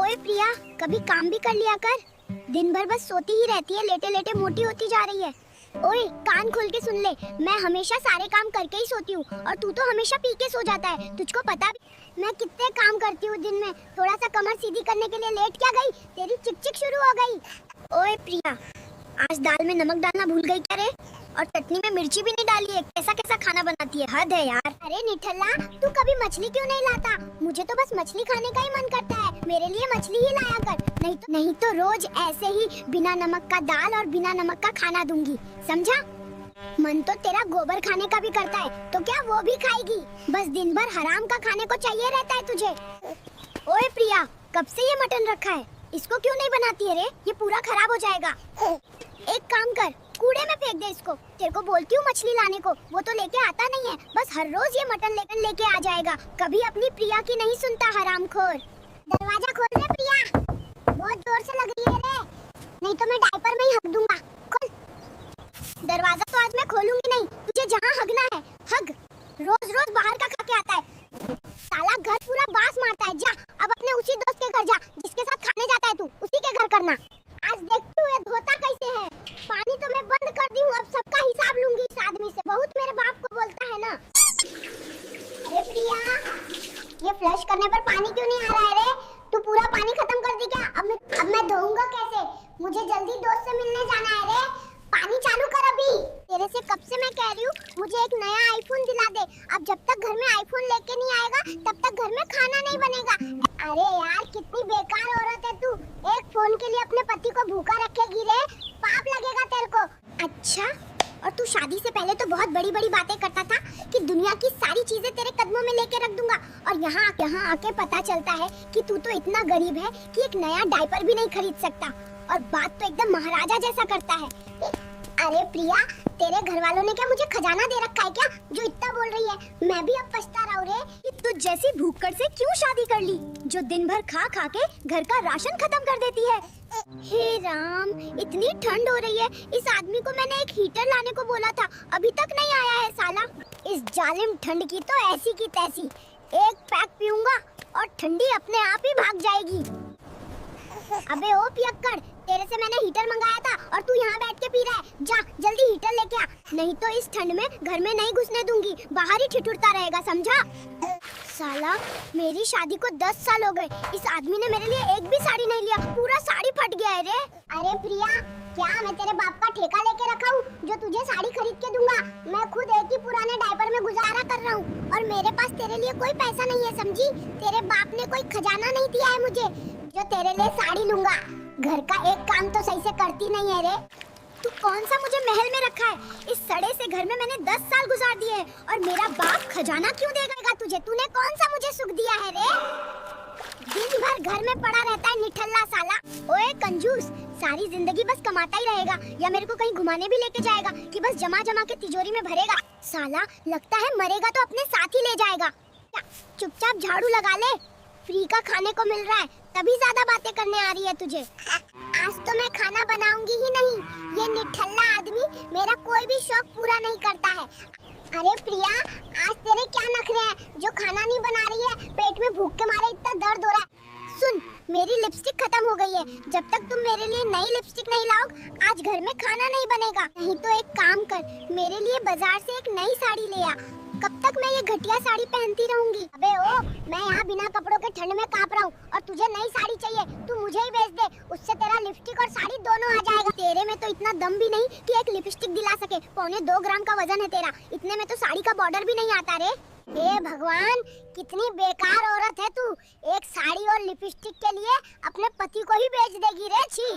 ओए प्रिया, कभी काम भी कर लिया कर। दिन भर बस सोती ही रहती है, लेटे लेटे मोटी होती जा रही है। ओए कान खोल के सुन ले, मैं हमेशा सारे काम करके ही सोती हूँ और तू तो हमेशा पी के सो जाता है। तुझको पता भी मैं कितने काम करती हूँ दिन में। थोड़ा सा कमर सीधी करने के लिए लेट क्या गई, तेरी चिक चिक शुरू हो गई। ओए प्रिया, आज दाल में नमक डालना भूल गई क्या रे? और चटनी में मिर्ची भी नहीं डाली है। कैसा कैसा खाना बनाती है, हद है यार। अरे निठल्ला, तू कभी मछली क्यों नहीं लाता? मुझे तो बस मछली खाने का ही मन करता है। मेरे लिए मछली ही लाया कर, नहीं तो रोज ऐसे ही बिना नमक का दाल और बिना नमक का खाना दूंगी, समझा? मन तो तेरा गोबर खाने का भी करता है, तो क्या वो भी खाएगी? बस दिन भर हराम का खाने को चाहिए रहता है तुझे। ओए प्रिया, कब से ये मटन रखा है? इसको क्यों नहीं बनाती है रे? ये पूरा खराब हो जाएगा। एक काम कर, कूड़े में फेंक दे इसको। तेरे को बोलती हूँ मछली लाने को, वो तो लेके आता नहीं है। बस हर रोज ये मटन लेके आ जाएगा। कभी अपनी प्रिया की नहीं सुनता, हरामखोर। दरवाजा खोल दे प्रिया, बहुत जोर से लग रही है रे, नहीं तो मैं डायपर में ही हग दूंगा। खोल दरवाजा। तो आज मैं खोलूंगी नहीं, तुझे जहाँ हगना है हग। रोज रोज बाहर का खा के आता है साला, घर पूरा बास मारता है। जा अब अपने उसी दोस्त के घर जा जिसके साथ खाने जाता है तू, उसी के घर करना। आज देख तू ये धोता कैसे है। पानी तो मैं बंद कर दी हूँ, अब सबका हिसाब लूंगी इस आदमी से। बहुत मेरे बाप को बोलता है ना। अरे प्रिया, ये फ्लश करने पर पानी क्यों नहीं आ रहा है रे? तू पूरा पानी खत्म कर दी क्या? अब मैं धोऊंगा कैसे? मुझे जल्दी दोस्त से मिलने जाना है रे। पानी चालू कर अभी। तेरे से कब से मैं कह रही हूँ मुझे एक नया आईफोन दिला दे। अब जब तक घर में आईफोन लेके नहीं आएगा तब तक घर में खाना नहीं बनेगा। अरे यार, कितनी बेकार औरत है तू। एक फोन के लिए अपने पति को भूखा रखेगी रे, पाप लगेगा तेरे को। अच्छा, और तू शादी से पहले तो बहुत बड़ी बड़ी बातें करता था कि दुनिया की सारी चीजें तेरे कदमों में लेके रख दूंगा, और यहाँ आके पता चलता है कि तू तो इतना गरीब है कि एक नया डायपर भी नहीं खरीद सकता, और बात तो एकदम महाराजा जैसा करता है। अरे प्रिया, तेरे घर वालों ने क्या मुझे खजाना दे रखा है क्या जो इतना बोल रही है? मैं भी अब पछता रहा हूँ रे। तू जैसी भूखड़ से क्यों शादी कर ली, जो दिन भर खा खा के घर का राशन खत्म कर देती है? हे राम, इतनी ठंड हो रही है। इस आदमी को मैंने एक हीटर लाने को बोला था, अभी तक नहीं आया है साला। इस जालिम ठंड की तो ऐसी की तैसी। एक पैक पीऊंगा और ठंडी अपने आप ही भाग जाएगी। अबे ओ पियक्कड़, तेरे से मैंने हीटर मंगाया था और तू यहाँ बैठ के पी रहा है। जा जल्दी हीटर लेके आ, नहीं तो इस ठंड में घर में नहीं घुसने दूंगी, बाहर ही ठिठुरता रहेगा, समझा? साला, मेरी शादी को 10 साल हो गए, इस आदमी ने मेरे लिए एक भी साड़ी नहीं लिया। पूरा साड़ी फट गया है रे। अरे प्रिया, क्या मैं तेरे बाप का ठेका लेके रखा हूँ जो तुझे साड़ी खरीद के दूंगा? मैं खुद एक ही पुराने डायपर में गुजारा कर रहा हूँ और मेरे पास तेरे लिए कोई पैसा नहीं है, समझी? तेरे बाप ने कोई खजाना नहीं दिया है मुझे जो तेरे लिए साड़ी लूंगा। घर का एक काम तो सही से करती नहीं है रे। तू कौन सा मुझे महल में रखा है? इस सड़े से घर में मैंने 10 साल गुजार दिए हैं, और मेरा बाप खजाना क्यों देगा तुझे? तूने कौन सा मुझे सुख दिया है रे? दिन भर घर में पड़ा रहता है निठल्ला साला। ओए कंजूस, सारी जिंदगी बस कमाता ही रहेगा या मेरे को कहीं घुमाने भी लेके जाएगा कि बस जमा जमा के तिजोरी में भरेगा? साला, लगता है मरेगा तो अपने साथ ही ले जाएगा। चुपचाप झाड़ू लगा ले, फ्री का खाने को मिल रहा है, तभी ज्यादा बातें करने आ रही है तुझे। आज तो मैं खाना बनाऊंगी ही नहीं। ये निठल्ला आदमी मेरा कोई भी शौक पूरा नहीं करता है। अरे प्रिया, आज तेरे क्या नखरे हैं जो खाना नहीं बना रही है? पेट में भूख के मारे इतना दर्द हो रहा है। सुन, मेरी लिपस्टिक खत्म हो गई है। जब तक तुम मेरे लिए नई लिपस्टिक नहीं लाओ, आज घर में खाना नहीं बनेगा। नहीं तो एक काम कर, मेरे लिए बाजार से एक नई साड़ी ले आ। कब तक मैं ये घटिया साड़ी पहनती रहूंगी? अबे ओ, मैं यहाँ बिना कपड़ों के ठंड में कांप रहा हूँ और तुझे नई साड़ी चाहिए। तू मुझे ही बेच दे, उससे तेरा लिपस्टिक और साड़ी दोनों आ जाएगा। तेरे में तो इतना दम भी नहीं कि एक लिपस्टिक दिला सके। 1.25 ग्राम का वजन है तेरा, इतने में तो साड़ी का बॉर्डर भी नहीं आता रे। हे भगवान, कितनी बेकार औरत है तू। एक साड़ी और लिपस्टिक के लिए अपने पति को ही बेच देगी रे। छी,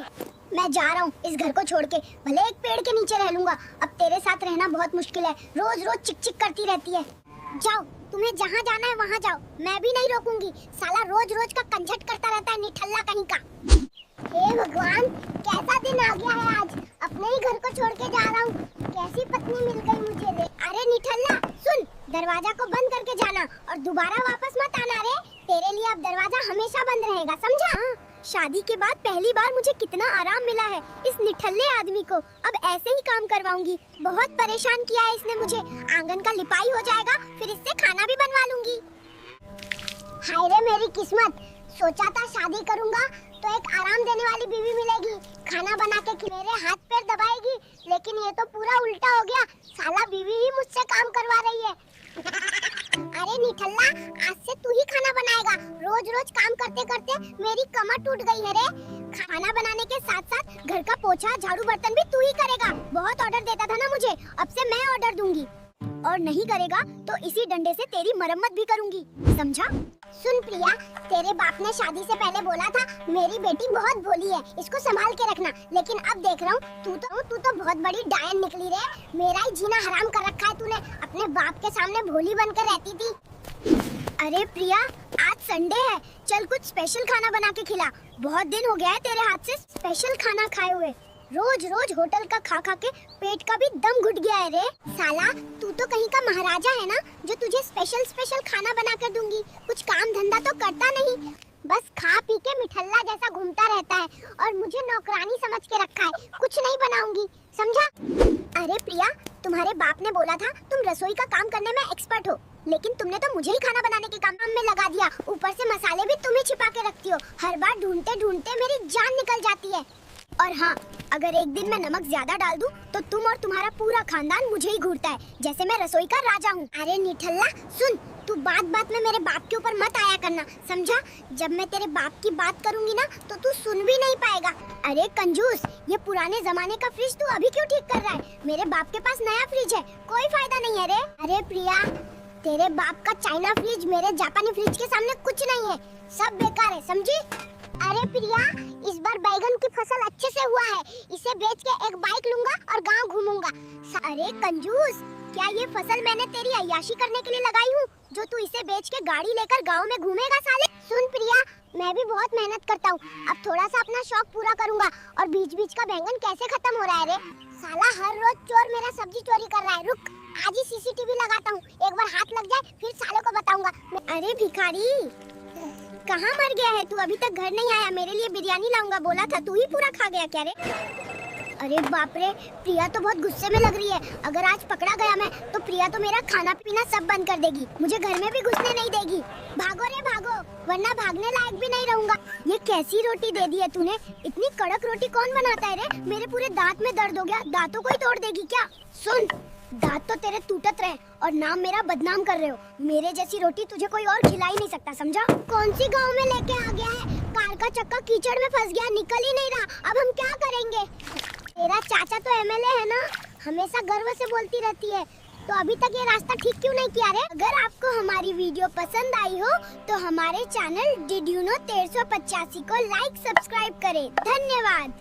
मैं जा रहा हूँ इस घर को छोड़ के, भले एक पेड़ के नीचे रह लूंगा। अब तेरे साथ रहना बहुत मुश्किल है, रोज रोज चिक चिक करती रहती है। जाओ, तुम्हें जहाँ जाना है वहाँ जाओ, मैं भी नहीं रोकूंगी। साला रोज रोज का कंझट करता रहता है निठल्ला कहीं का। हे भगवान, कैसा दिन आ गया है आज। अपने ही घर को छोड़ के जा रहा हूँ, कैसी पत्नी मिल गई मुझे रे। अरे निठल्ला सुन, दरवाजा को बंद करके जाना और दोबारा वापस मत आना रे। तेरे लिए अब दरवाजा हमेशा बंद रहेगा, समझा? शादी के बाद पहली बार मुझे कितना आराम मिला है इस निठल्ले आदमी को। अब ऐसे ही काम करवाऊंगी। बहुत परेशान किया है इसने मुझे। आंगन का लिपाई हो जाएगा, फिर इससे खाना भी बनवा लूंगी। हाय रे मेरी किस्मत, सोचा था शादी करूंगा तो एक आराम देने वाली बीवी मिलेगी, खाना बना के मेरे हाथ पैर दबाएगी, लेकिन ये तो पूरा उल्टा हो गया। साला बीवी ही मुझसे काम करवा रही है। अरे निठल्ला, आज से तू ही खाना बनाएगा। रोज रोज काम करते करते मेरी कमर टूट गई है रे। खाना बनाने के साथ साथ घर का पोछा झाड़ू बर्तन भी तू ही करेगा। बहुत ऑर्डर देता था ना मुझे, अब से मैं ऑर्डर दूंगी, और नहीं करेगा तो इसी डंडे से तेरी मरम्मत भी करूंगी, समझा? सुन प्रिया, तेरे बाप ने शादी से पहले बोला था मेरी बेटी बहुत भोली है, इसको संभाल के रखना, लेकिन अब देख रहा हूँ तू तो बहुत बड़ी डायन निकली रे। मेरा ही जीना हराम कर रखा है तूने। अपने बाप के सामने भोली बनकर रहती थी। अरे प्रिया, आज संडे है, चल कुछ स्पेशल खाना बना के खिला। बहुत दिन हो गया है तेरे हाथ से स्पेशल खाना खाए हुए। रोज रोज होटल का खा खा के पेट का भी दम घुट गया है रे। साला, तू तो कहीं का महाराजा है ना, जो तुझे स्पेशल खाना बना कर दूंगी। कुछ काम धंधा तो करता नहीं, बस खा पी के मिठल्ला जैसा घूमता रहता है और मुझे नौकरानी समझ के रखा है। कुछ नहीं बनाऊंगी, समझा? अरे प्रिया, तुम्हारे बाप ने बोला था तुम रसोई का काम करने में एक्सपर्ट हो, लेकिन तुमने तो मुझे ही खाना बनाने के काम में लगा दिया। ऊपर से मसाले भी तुम ही छिपा के रखती हो। हर बार ढूंढते ढूंढते मेरी जान निकल जाती है। और हाँ, अगर एक दिन मैं नमक ज्यादा डाल दूं, तो तुम और तुम्हारा पूरा खानदान मुझे ही घूरता है, जैसे मैं रसोई का राजा हूँ। अरे निठल्ला सुन, तू बात बात में मेरे बाप के ऊपर मत आया करना, समझा? जब मैं तेरे बाप की बात करूंगी ना, तो तू सुन भी नहीं पाएगा। अरे कंजूस, ये पुराने जमाने का फ्रिज तू अभी क्यों ठीक कर रहा है? मेरे बाप के पास नया फ्रिज है, कोई फायदा नहीं है रे। अरे प्रिया, तेरे बाप का चाइना फ्रिज मेरे जापानी फ्रिज के सामने कुछ नहीं है, सब बेकार है, समझी? अरे प्रिया, इस बार बैगन की फसल अच्छे से हुआ है, इसे बेच के एक बाइक लूंगा और गांव घूमूंगा। अरे कंजूस, क्या ये फसल मैंने तेरी अय्याशी करने के लिए लगाई हूँ, जो तू इसे बेच के गाड़ी लेकर गांव में घूमेगा साले? सुन प्रिया, मैं भी बहुत मेहनत करता हूँ, अब थोड़ा सा अपना शौक पूरा करूंगा। और बीच बीच का बैंगन कैसे खत्म हो रहा है रे? साला हर रोज चोर मेरा सब्जी चोरी कर रहा है। रुक, आज ही सीसीटीवी लगाता हूँ, एक बार हाथ लग जाए फिर साले को बताऊंगा। अरे भिखारी, कहाँ मर गया है तू? अभी तक घर नहीं आया। मेरे लिए बिरयानी लाऊंगा बोला था, तू ही पूरा खा गया क्या रे? अरे बाप रे, प्रिया तो बहुत गुस्से में लग रही है। अगर आज पकड़ा गया मैं, तो प्रिया तो मेरा खाना पीना सब बंद कर देगी, मुझे घर में भी घुसने नहीं देगी। भागो रे भागो, वरना भागने लायक भी नहीं रहूंगा। ये कैसी रोटी दे दी है तूने? इतनी कड़क रोटी कौन बनाता है रे? मेरे पूरे दांत में दर्द हो गया, दांतों को ही तोड़ देगी क्या? सुन, दांत तो तेरे टूटत रहे और नाम मेरा बदनाम कर रहे हो। मेरे जैसी रोटी तुझे कोई और खिला ही नहीं सकता, समझा? कौन सी गांव में लेके आ गया है? कार का चक्का कीचड़ में फंस गया, निकल ही नहीं रहा। अब हम क्या करेंगे? तेरा चाचा तो एमएलए है ना, हमेशा गर्व से बोलती रहती है, तो अभी तक ये रास्ता ठीक क्यों नहीं किया रे? अगर आपको हमारी वीडियो पसंद आई हो तो हमारे चैनल डिड यू नो 1385 को लाइक सब्सक्राइब करें। धन्यवाद।